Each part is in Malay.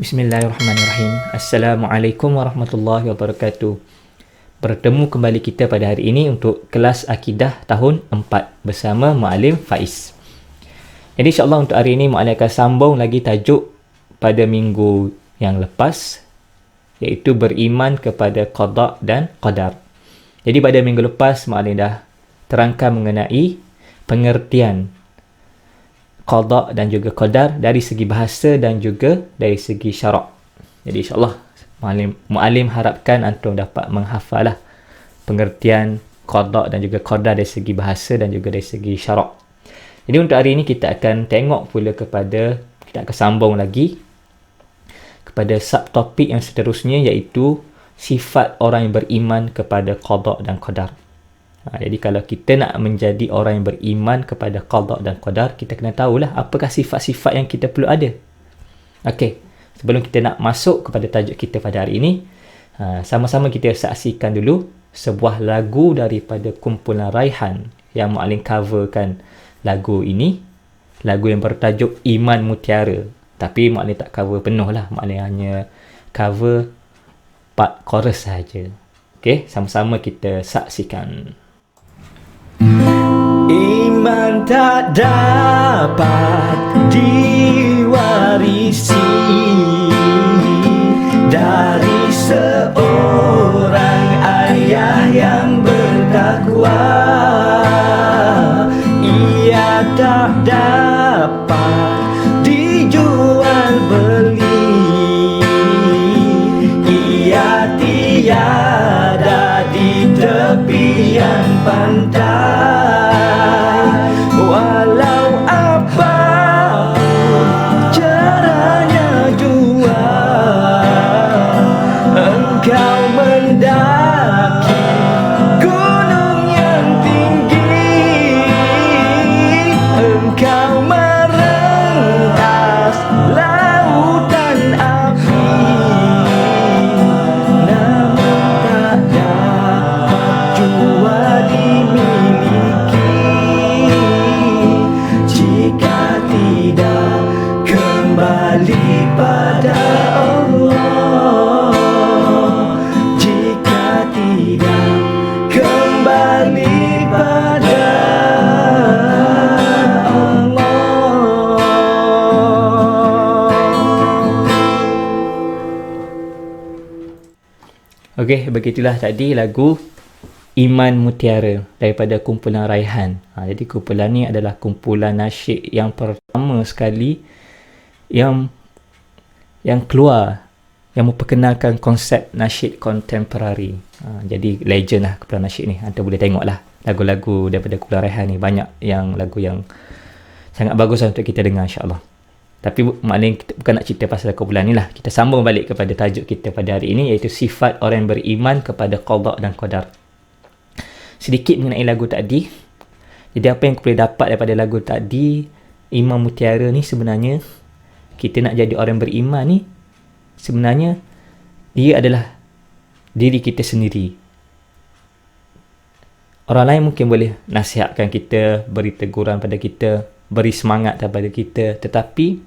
Bismillahirrahmanirrahim. Assalamualaikum warahmatullahi wabarakatuh. Bertemu kembali kita pada hari ini untuk kelas Akidah tahun 4 bersama Muallim Faiz. Jadi insyaAllah untuk hari ini Muallim akan sambung lagi tajuk pada minggu yang lepas, iaitu beriman kepada qada dan qadar. Jadi pada minggu lepas Muallim dah terangkan mengenai pengertian qada dan juga qadar dari segi bahasa dan juga dari segi syarak. Jadi insyaAllah Muallim harapkan antum dapat menghafal lah pengertian qada dan juga qadar dari segi bahasa dan juga dari segi syarak. Jadi untuk hari ini kita akan tengok pula kita akan sambung lagi kepada subtopik yang seterusnya, iaitu sifat orang yang beriman kepada qada dan qadar. Jadi kalau kita nak menjadi orang yang beriman kepada qada dan qadar, kita kena tahulah apakah sifat-sifat yang kita perlu ada. Okey, sebelum kita nak masuk kepada tajuk kita pada hari ini, sama-sama kita saksikan dulu sebuah lagu daripada kumpulan Raihan yang Muallim coverkan lagu ini, lagu yang bertajuk Iman Mutiara. Tapi Muallim tak cover penuh lah, Muallim hanya cover part chorus saja. Okey, sama-sama kita saksikan. Iman tak dapat diwarisi dari seorang ayah yang bertakwa. Ia tak dapat dijual beli. Ia tiada di tepian pantai. Walau apa caranya jua, engkau mendaki gunung yang tinggi, engkau merentas lautan api, namun tak dapat jua dimiliki jika tidak kembali pada Allah. Jika tidak kembali pada Allah. Okey, begitulah tadi lagu Iman Mutiara daripada kumpulan Raihan. Jadi kumpulan ni adalah kumpulan nasyid yang pertama sekali yang keluar, yang memperkenalkan konsep nasyid kontemporari. Jadi legend lah kumpulan nasyid ni. Anda boleh tengok lah lagu-lagu daripada kumpulan Raihan ni. Banyak yang lagu yang sangat bagus lah untuk kita dengar, insyaAllah. Tapi maknanya kita bukan nak cerita pasal kumpulan ni lah. Kita sambung balik kepada tajuk kita pada hari ini, iaitu sifat orang yang beriman kepada qada dan qadar. Sedikit mengenai lagu tadi. Jadi apa yang boleh dapat daripada lagu tadi, Iman Mutiara ni sebenarnya, kita nak jadi orang beriman ni, sebenarnya dia adalah diri kita sendiri. Orang lain mungkin boleh nasihatkan kita, beri teguran pada kita, beri semangat kepada kita, tetapi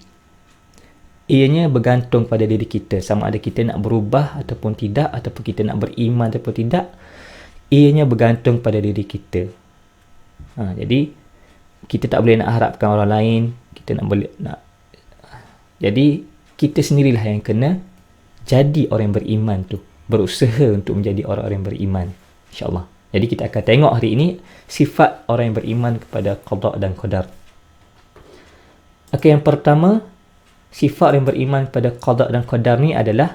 ianya bergantung pada diri kita, sama ada kita nak berubah ataupun tidak, ataupun kita nak beriman ataupun tidak. Ianya bergantung pada diri kita. Jadi kita tak boleh nak harapkan orang lain. Jadi kita sendirilah yang kena jadi orang yang beriman tu, berusaha untuk menjadi orang-orang yang beriman, insyaAllah. Jadi kita akan tengok hari ini sifat orang yang beriman kepada qada dan qadar. Okey, yang pertama, sifat orang yang beriman kepada qada dan qadar ni adalah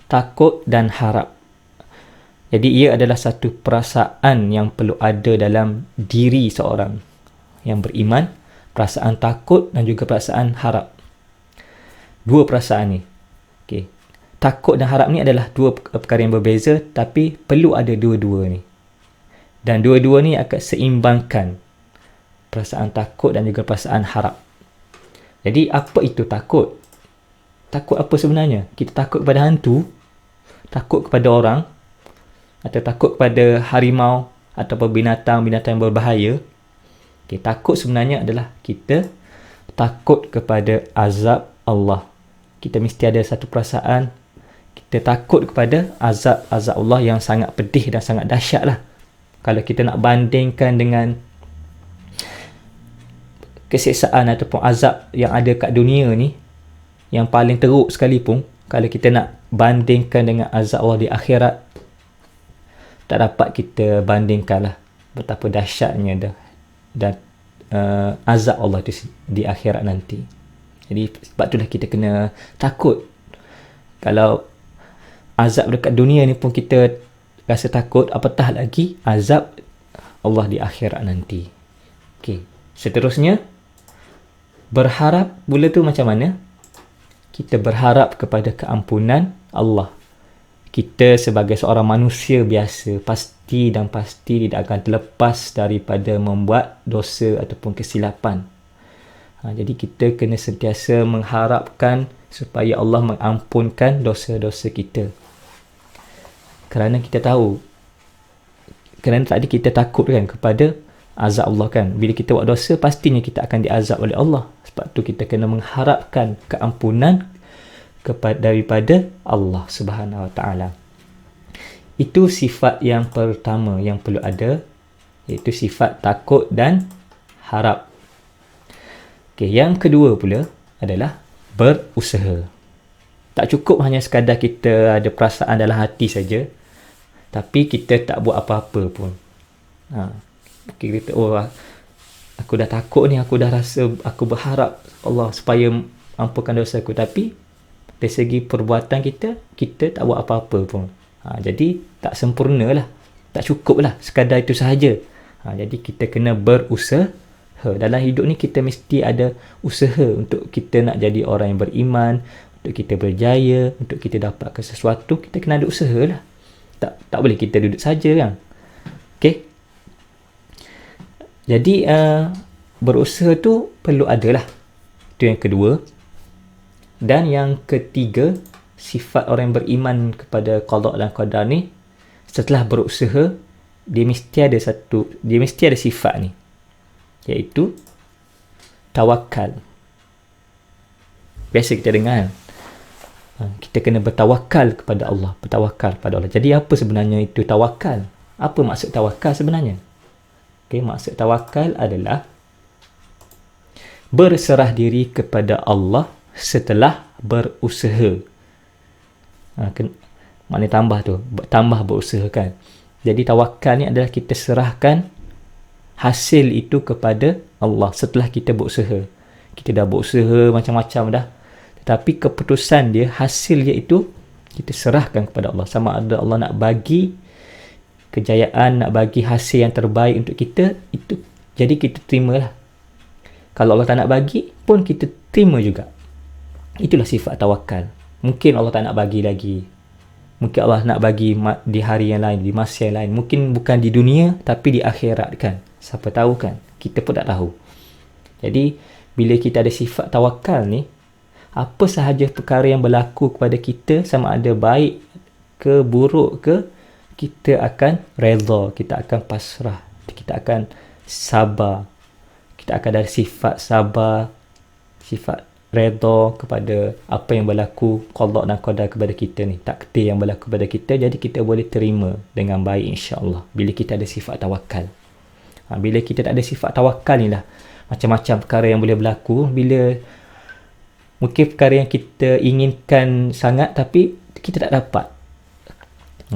takut dan harap. Jadi ia adalah satu perasaan yang perlu ada dalam diri seorang yang beriman, perasaan takut dan juga perasaan harap. Dua perasaan ni. Okey. Takut dan harap ni adalah dua perkara yang berbeza, tapi perlu ada dua-dua ni. Dan dua-dua ni akan seimbangkan perasaan takut dan juga perasaan harap. Jadi apa itu takut? Takut apa sebenarnya? Kita takut kepada hantu, takut kepada orang, atau takut kepada harimau ataupun binatang-binatang yang berbahaya. Okay, takut sebenarnya adalah kita takut kepada azab Allah. kita mesti ada satu perasaan kita takut kepada azab Allah yang sangat pedih dan sangat dahsyat lah. Kalau kita nak bandingkan dengan kesiksaan ataupun azab yang ada kat dunia ni, yang paling teruk sekalipun, kalau kita nak bandingkan dengan azab Allah di akhirat, tak dapat kita bandingkan lah betapa dahsyatnya dan azab Allah itu di akhirat nanti. Jadi sebab itulah kita kena takut. Kalau azab dekat dunia ni pun kita rasa takut, apatah lagi azab Allah di akhirat nanti. Okey, seterusnya berharap pula tu macam mana? Kita berharap kepada keampunan Allah. Kita sebagai seorang manusia biasa pasti tidak akan terlepas daripada membuat dosa ataupun kesilapan. Jadi kita kena sentiasa mengharapkan supaya Allah mengampunkan dosa-dosa kita. Kerana kita tahu, kerana tadi kita takut kan kepada azab Allah kan. Bila kita buat dosa, pastinya kita akan diazab oleh Allah. Sebab tu kita kena mengharapkan keampunan daripada Allah Subhanahu Wa Taala. Itu sifat yang pertama yang perlu ada, iaitu sifat takut dan harap. Okay, yang kedua pula adalah berusaha. Tak cukup hanya sekadar kita ada perasaan dalam hati saja, tapi kita tak buat apa-apa pun. Kita aku dah takut ni, aku dah rasa, aku berharap Allah supaya ampunkan dosa aku, tapi dari segi perbuatan kita tak buat apa-apa pun. Jadi tak sempurna lah, tak cukup lah sekadar itu sahaja. Jadi kita kena berusaha. Dalam hidup ni kita mesti ada usaha untuk kita nak jadi orang yang beriman, untuk kita berjaya, untuk kita dapatkan sesuatu, kita kena ada usaha lah. Tak boleh kita duduk saja kan. Okay. Jadi berusaha tu perlu ada lah. Itu yang kedua. Dan yang ketiga, sifat orang yang beriman kepada qada dan qadar ni, setelah berusaha, dia mesti ada sifat ni, iaitu tawakal. Biasa kita dengar, kita kena bertawakal kepada Allah, Jadi apa sebenarnya itu tawakal? Apa maksud tawakal sebenarnya? Okay, maksud tawakal adalah berserah diri kepada Allah setelah berusaha. Maknanya tambah berusaha kan. Jadi tawakal ni adalah kita serahkan hasil itu kepada Allah setelah kita berusaha. Kita dah berusaha macam-macam dah, tetapi keputusan dia, hasil dia itu kita serahkan kepada Allah. Sama ada Allah nak bagi kejayaan, nak bagi hasil yang terbaik untuk kita, itu jadi kita terimalah. Kalau Allah tak nak bagi pun kita terima juga. Itulah sifat tawakal. Mungkin Allah tak nak bagi lagi, mungkin Allah nak bagi di hari yang lain, di masa yang lain, mungkin bukan di dunia tapi di akhirat kan. Siapa tahu kan, kita pun tak tahu. Jadi bila kita ada sifat tawakal ni, apa sahaja perkara yang berlaku kepada kita, sama ada baik ke buruk ke, kita akan redha, kita akan pasrah, kita akan sabar, kita akan ada sifat sabar, sifat redha kepada apa yang berlaku, qada dan qadar kepada kita ni, takdir yang berlaku kepada kita. Jadi kita boleh terima dengan baik insya-Allah bila kita ada sifat tawakal. Bila kita tak ada sifat tawakal ni lah, macam-macam perkara yang boleh berlaku. Bila mungkin perkara yang kita inginkan sangat tapi kita tak dapat,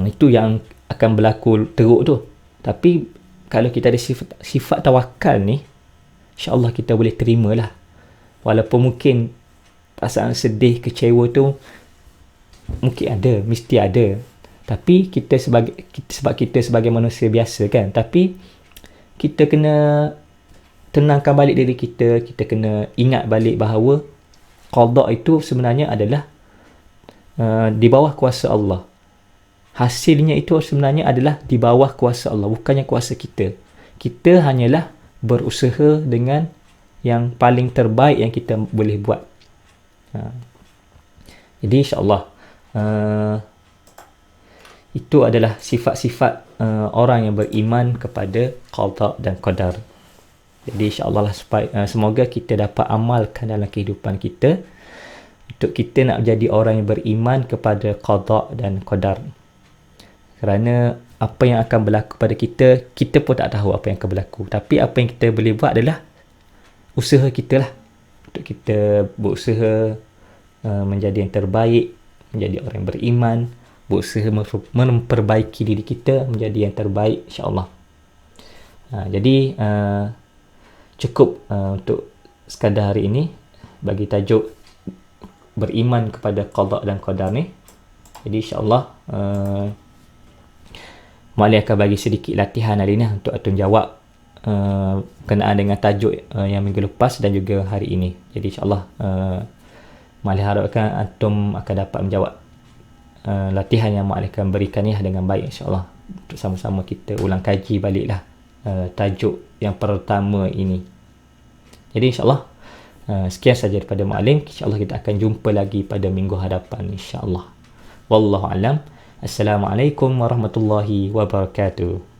itu yang akan berlaku teruk tu. Tapi kalau kita ada sifat tawakal ni, insya-Allah kita boleh terima lah. Walaupun mungkin perasaan sedih, kecewa tu mungkin ada, mesti ada. Tapi sebab kita sebagai manusia biasa kan, tapi kita kena tenangkan balik diri kita. Kita kena ingat balik bahawa qada itu sebenarnya adalah di bawah kuasa Allah. Hasilnya itu sebenarnya adalah di bawah kuasa Allah, bukannya kuasa kita. Kita hanyalah berusaha dengan yang paling terbaik yang kita boleh buat. Jadi insya-Allah itu adalah sifat-sifat orang yang beriman kepada qada dan qadar. Jadi insya-Allah lah, semoga kita dapat amalkan dalam kehidupan kita untuk kita nak jadi orang yang beriman kepada qada dan qadar. Kerana apa yang akan berlaku pada kita, kita pun tak tahu apa yang akan berlaku. Tapi apa yang kita boleh buat adalah usaha kita lah. Untuk kita berusaha menjadi yang terbaik, menjadi orang yang beriman, berusaha memperbaiki diri kita menjadi yang terbaik, insyaAllah. Jadi cukup untuk sekadar hari ini bagi tajuk beriman kepada qada dan qadar ni. Jadi insyaAllah Mu'allim akan bagi sedikit latihan hari ini untuk atum jawab berkenaan dengan tajuk yang minggu lepas dan juga hari ini. Jadi insyaAllah Mu'allim harapkan atum akan dapat menjawab latihan yang Mu'allim akan berikan ni dengan baik, insyaAllah. Untuk sama-sama kita ulang kaji baliklah tajuk yang pertama ini. Jadi insyaAllah sekian saja daripada Mu'allim. InsyaAllah kita akan jumpa lagi pada minggu hadapan, insyaAllah. Wallahu alam. Assalamualaikum warahmatullahi wabarakatuh.